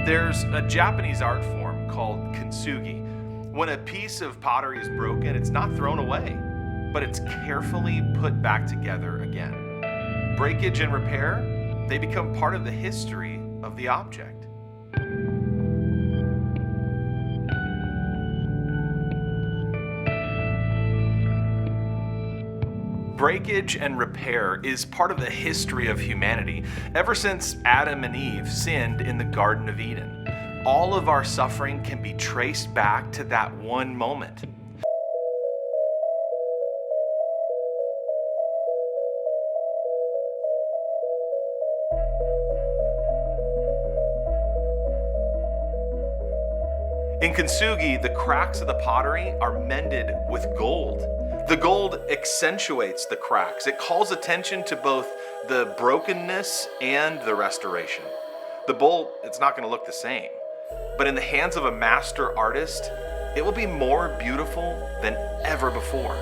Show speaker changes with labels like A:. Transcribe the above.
A: There's a Japanese art form called kintsugi. When a piece of pottery is broken, it's not thrown away, but it's carefully put back together again. Breakage and repair, they become part of the history of the object. Breakage and repair is part of the history of humanity ever since Adam and Eve sinned in the Garden of Eden. All of our suffering can be traced back to that one moment. In Kintsugi, the cracks of the pottery are mended with gold. The gold accentuates the cracks. It calls attention to both the brokenness and the restoration. The bowl, it's not going to look the same, but in the hands of a master artist, it will be more beautiful than ever before.